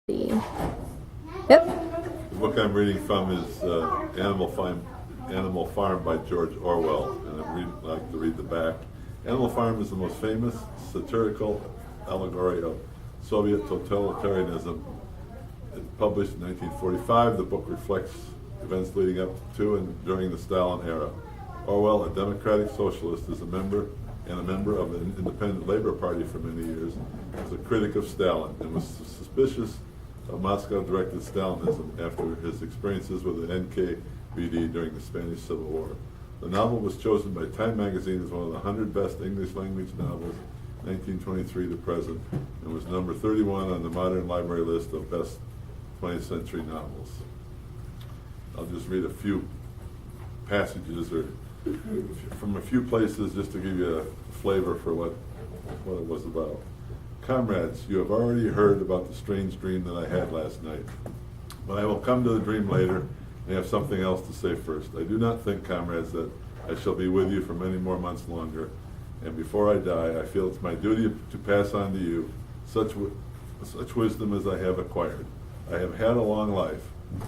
See. Yep. The book I'm reading from is Animal Farm by George Orwell, and I'd like to read the back. Animal Farm is the most famous satirical allegory of Soviet totalitarianism. It's published in 1945. The book reflects events leading up to and during the Stalin era. Orwell, a democratic socialist, is a member of the Independent Labor Party for many years, was a critic of Stalin and was suspicious of Moscow-directed Stalinism after his experiences with the NKVD during the Spanish Civil War. The novel was chosen by Time magazine as one of the 100 best English-language novels, 1923 to present, and was number 31 on the Modern Library list of best 20th century novels. I'll just read a few passages from a few places just to give you a flavor for what it was about. Comrades, you have already heard about the strange dream that I had last night, but I will come to the dream later and have something else to say first. I do not think, comrades, that I shall be with you for many more months longer, and before I die, I feel it's my duty to pass on to you such wisdom as I have acquired. I have had a long life.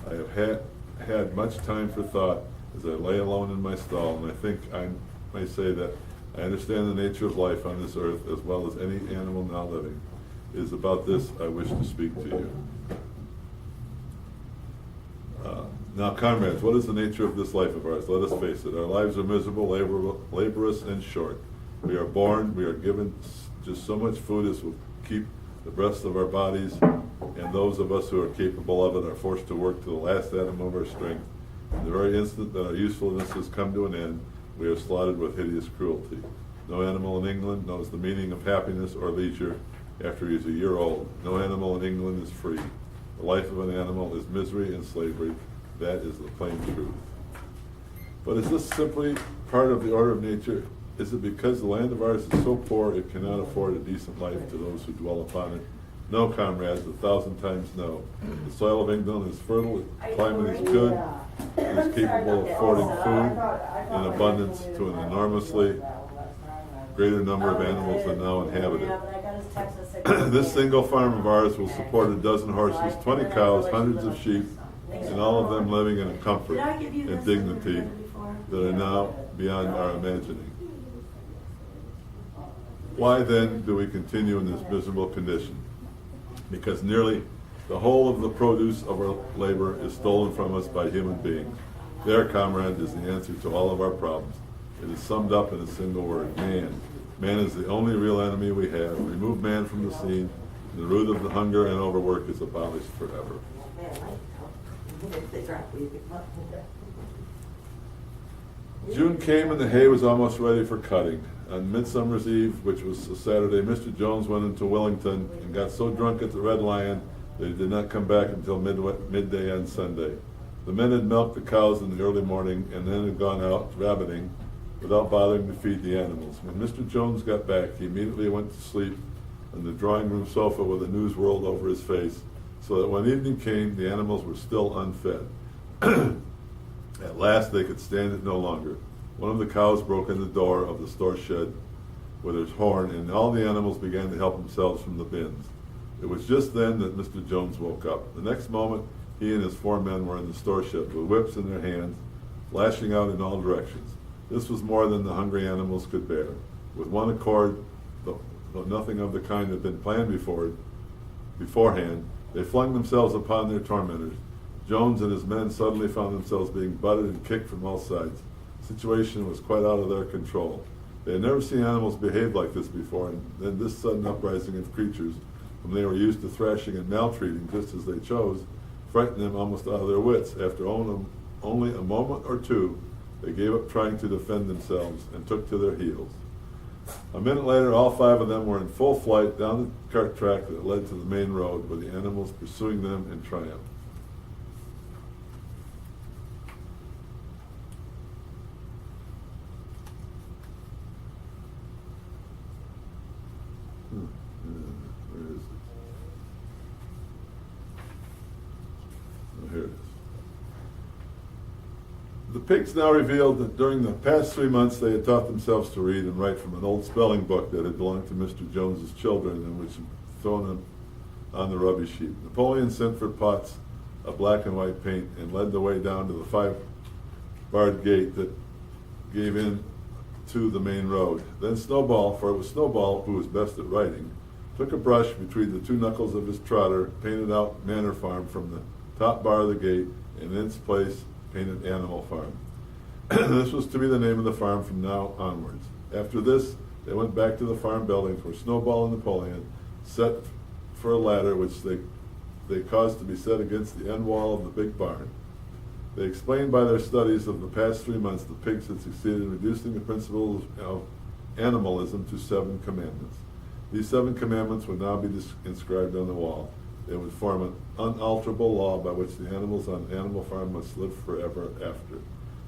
I have had much time for thought as I lay alone in my stall, and I think I may say that I understand the nature of life on this earth as well as any animal now living. It is about this I wish to speak to you. Now, comrades, what is the nature of this life of ours? Let us face it. Our lives are miserable, laborious, and short. We are born, we are given just so much food as will keep the breaths of our bodies, and those of us who are capable of it are forced to work to the last atom of our strength. In the very instant that our usefulness has come to an end, we are slaughtered with hideous cruelty. No animal in England knows the meaning of happiness or leisure after he is a year old. No animal in England is free. The life of an animal is misery and slavery. That is the plain truth. But is this simply part of the order of nature? Is it because the land of ours is so poor it cannot afford a decent life to those who dwell upon it? No, comrades, 1,000 times no. The soil of England is fertile, the climate is good, it is capable of affording food in abundance to an enormously greater number of animals than now inhabit it. This single farm of ours will support a dozen horses, 20 cows, hundreds of sheep, and all of them living in a comfort and dignity that are now beyond our imagining. Why then do we continue in this miserable condition? Because nearly the whole of the produce of our labor is stolen from us by human beings. There, comrade, is the answer to all of our problems. It is summed up in a single word: man. Man is the only real enemy we have. Remove man from the scene, and the root of the hunger and overwork is abolished forever. June came and the hay was almost ready for cutting. On Midsummer's Eve, which was a Saturday, Mr. Jones went into Wellington and got so drunk at the Red Lion that he did not come back until midday on Sunday. The men had milked the cows in the early morning and then had gone out rabbiting without bothering to feed the animals. When Mr. Jones got back, he immediately went to sleep on the drawing room sofa with a news world over his face, so that when evening came, the animals were still unfed. At last, they could stand it no longer. One of the cows broke in the door of the store shed with his horn, and all the animals began to help themselves from the bins. It was just then that Mr. Jones woke up. The next moment, he and his 4 men were in the store shed with whips in their hands, lashing out in all directions. This was more than the hungry animals could bear. With one accord, though nothing of the kind had been planned beforehand, they flung themselves upon their tormentors. Jones and his men suddenly found themselves being butted and kicked from all sides. The situation was quite out of their control. They had never seen animals behave like this before, and then this sudden uprising of creatures, whom they were used to thrashing and maltreating just as they chose, frightened them almost out of their wits. After only a moment or two, they gave up trying to defend themselves and took to their heels. A minute later, all 5 of them were in full flight down the cart track that led to the main road, with the animals pursuing them in triumph. Where is it? Oh, here it is. The pigs now revealed that during the past 3 months they had taught themselves to read and write from an old spelling book that had belonged to Mr. Jones's children, and which had on the rubbish heap. Napoleon sent for pots of black and white paint and led the way down to the 5-barred gate that gave in to the main road. Then Snowball, for it was Snowball who was best at writing, took a brush between the two knuckles of his trotter, painted out Manor Farm from the top bar of the gate, and in its place painted Animal Farm. This was to be the name of the farm from now onwards. After this, they went back to the farm buildings where Snowball and Napoleon set for a ladder which they caused to be set against the end wall of the big barn. They explained by their studies of the past 3 months the pigs had succeeded in reducing the principles of animalism to 7 commandments. These 7 commandments would now be inscribed on the wall. They would form an unalterable law by which the animals on Animal Farm must live forever after.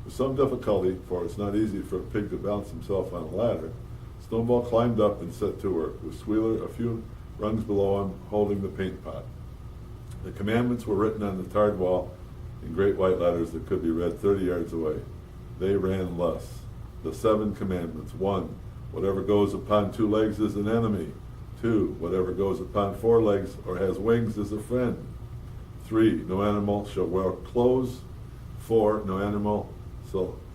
With some difficulty, for it's not easy for a pig to balance himself on a ladder, Snowball climbed up and set to work, with Squealer a few rungs below him holding the paint pot. The commandments were written on the tarred wall in great white letters that could be read 30 yards away. They ran thus: the 7 commandments. 1. Whatever goes upon 2 legs is an enemy. 2. Whatever goes upon 4 legs or has wings is a friend. 3. No animal shall wear clothes. 4. No animal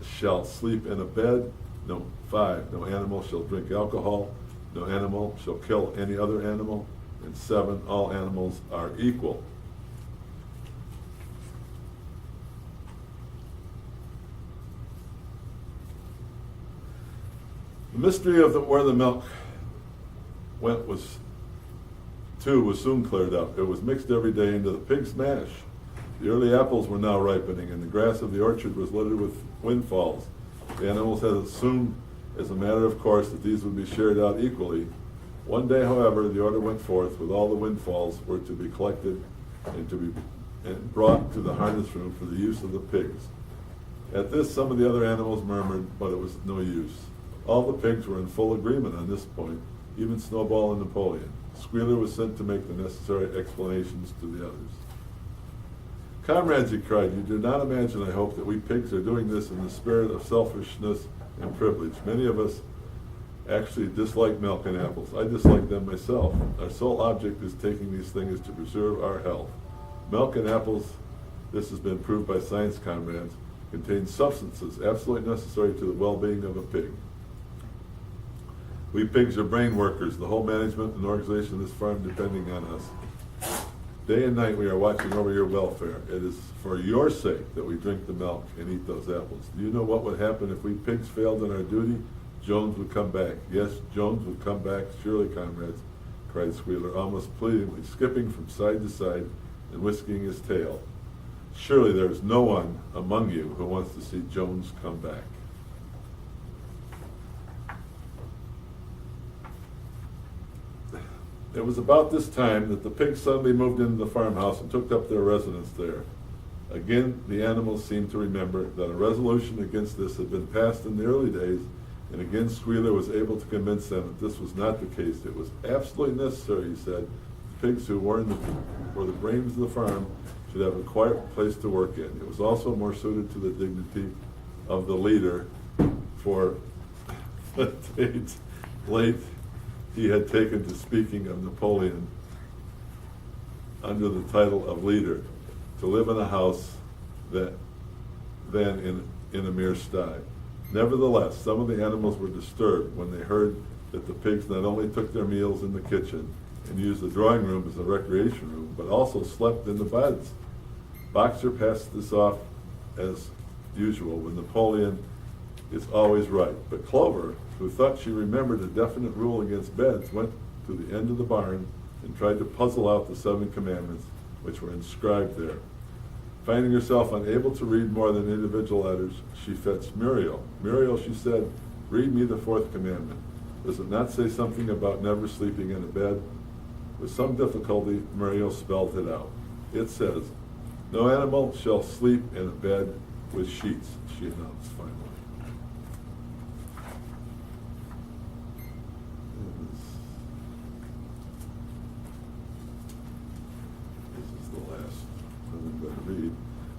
shall sleep in a bed. 5. No animal shall drink alcohol. No animal shall kill any other animal. And 7. All animals are equal. The mystery of where the milk went was soon cleared up. It was mixed every day into the pig's mash. The early apples were now ripening, and the grass of the orchard was littered with windfalls. The animals had assumed as a matter of course that these would be shared out equally. One day, however, the order went forth with all the windfalls were to be collected and brought to the harness room for the use of the pigs. At this, some of the other animals murmured, but it was no use. All the pigs were in full agreement on this point, even Snowball and Napoleon. Squealer was sent to make the necessary explanations to the others. Comrades, he cried, you do not imagine, I hope, that we pigs are doing this in the spirit of selfishness and privilege. Many of us actually dislike milk and apples. I dislike them myself. Our sole object is taking these things to preserve our health. Milk and apples, this has been proved by science, comrades, contain substances absolutely necessary to the well-being of a pig. We pigs are brain workers, the whole management and organization of this farm depending on us. Day and night we are watching over your welfare. It is for your sake that we drink the milk and eat those apples. Do you know what would happen if we pigs failed in our duty? Jones would come back. Yes, Jones would come back, surely, comrades, cried Squealer, almost pleadingly, skipping from side to side and whisking his tail. Surely there is no one among you who wants to see Jones come back. It was about this time that the pigs suddenly moved into the farmhouse and took up their residence there. Again, the animals seemed to remember that a resolution against this had been passed in the early days, and again Squealer was able to convince them that this was not the case. It was absolutely necessary, he said, the pigs who were the brains of the farm should have a quiet place to work in. It was also more suited to the dignity of the leader, for late he had taken to speaking of Napoleon under the title of leader, to live in a house than in a mere sty. Nevertheless, some of the animals were disturbed when they heard that the pigs not only took their meals in the kitchen and used the drawing room as a recreation room, but also slept in the beds. Boxer passed this off as usual, when Napoleon is always right. But Clover, who thought she remembered a definite rule against beds, went to the end of the barn and tried to puzzle out the 7 commandments which were inscribed there. Finding herself unable to read more than individual letters, she fetched Muriel. Muriel, she said, read me the 4th commandment. Does it not say something about never sleeping in a bed? With some difficulty, Muriel spelled it out. It says, no animal shall sleep in a bed with sheets, she announced finally.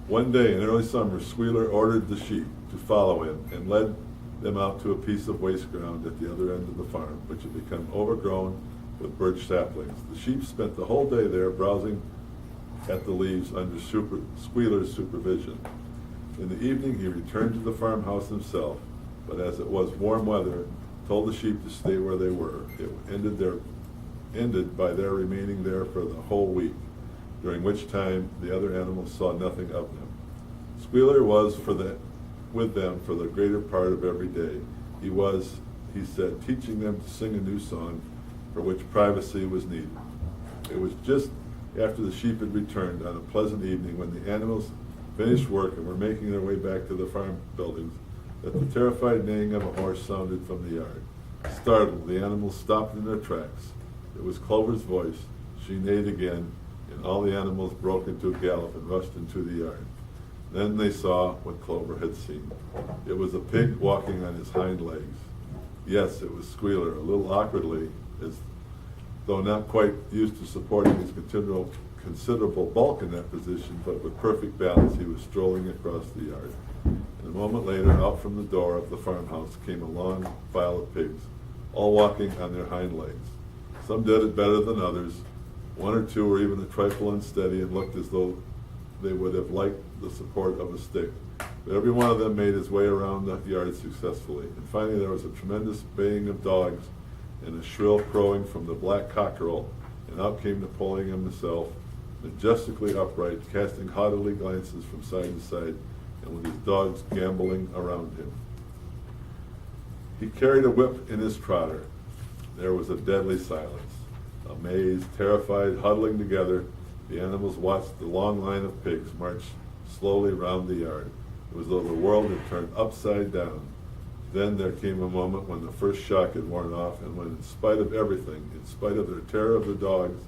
One day in early summer, Squealer ordered the sheep to follow him and led them out to a piece of waste ground at the other end of the farm, which had become overgrown with birch saplings. The sheep spent the whole day there browsing at the leaves under Squealer's supervision. In the evening he returned to the farmhouse himself, but as it was warm weather, told the sheep to stay where they were. It ended by their remaining there for the whole week, during which time the other animals saw nothing of them. Squealer was with them for the greater part of every day. He was, he said, teaching them to sing a new song for which privacy was needed. It was just after the sheep had returned on a pleasant evening when the animals finished work and were making their way back to the farm buildings that the terrified neighing of a horse sounded from the yard. Startled, the animals stopped in their tracks. It was Clover's voice. She neighed again, and all the animals broke into a gallop and rushed into the yard. Then they saw what Clover had seen. It was a pig walking on his hind legs. Yes, it was Squealer, a little awkwardly, as though not quite used to supporting his considerable bulk in that position, but with perfect balance he was strolling across the yard. And a moment later, out from the door of the farmhouse came a long file of pigs, all walking on their hind legs. Some did it better than others. One or two were even a trifle unsteady and looked as though they would have liked the support of a stick. But every one of them made his way around the yard successfully. And finally there was a tremendous baying of dogs and a shrill crowing from the black cockerel, and out came Napoleon himself, majestically upright, casting haughtily glances from side to side, and with his dogs gambolling around him. He carried a whip in his trotter. There was a deadly silence. Amazed, terrified, huddling together, the animals watched the long line of pigs march slowly round the yard. It was as though the world had turned upside down. Then there came a moment when the first shock had worn off, and when, in spite of everything, in spite of their terror of the dogs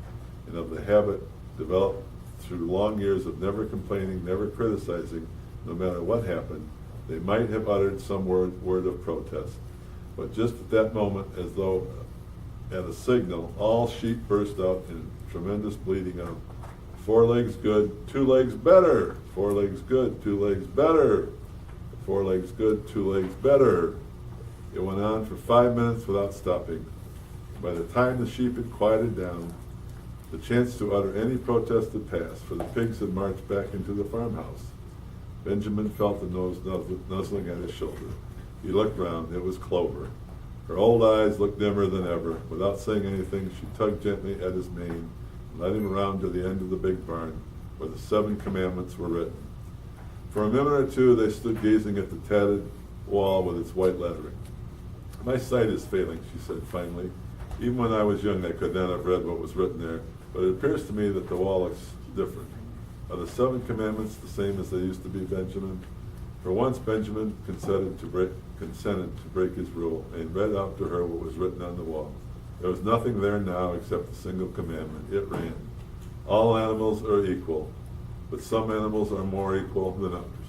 and of the habit developed through long years of never complaining, never criticizing, no matter what happened, they might have uttered some word of protest. But just at that moment, as though at a signal, all sheep burst out in tremendous bleating of 4 legs good, 2 legs better, 4 legs good, 2 legs better, 4 legs good, 2 legs better. It went on for 5 minutes without stopping. By the time the sheep had quieted down, the chance to utter any protest had passed, for the pigs had marched back into the farmhouse. Benjamin felt the nose nuzzling at his shoulder. He looked round. It was Clover. Her old eyes looked dimmer than ever. Without saying anything, she tugged gently at his mane and led him around to the end of the big barn where the 7 commandments were written. For a minute or two they stood gazing at the tattered wall with its white lettering. My sight is failing, she said finally. Even when I was young I could not have read what was written there, but it appears to me that the wall looks different. Are the 7 commandments the same as they used to be, Benjamin? For once Benjamin consented to break his rule, and read out to her what was written on the wall. There was nothing there now except a single commandment. It ran, all animals are equal, but some animals are more equal than others.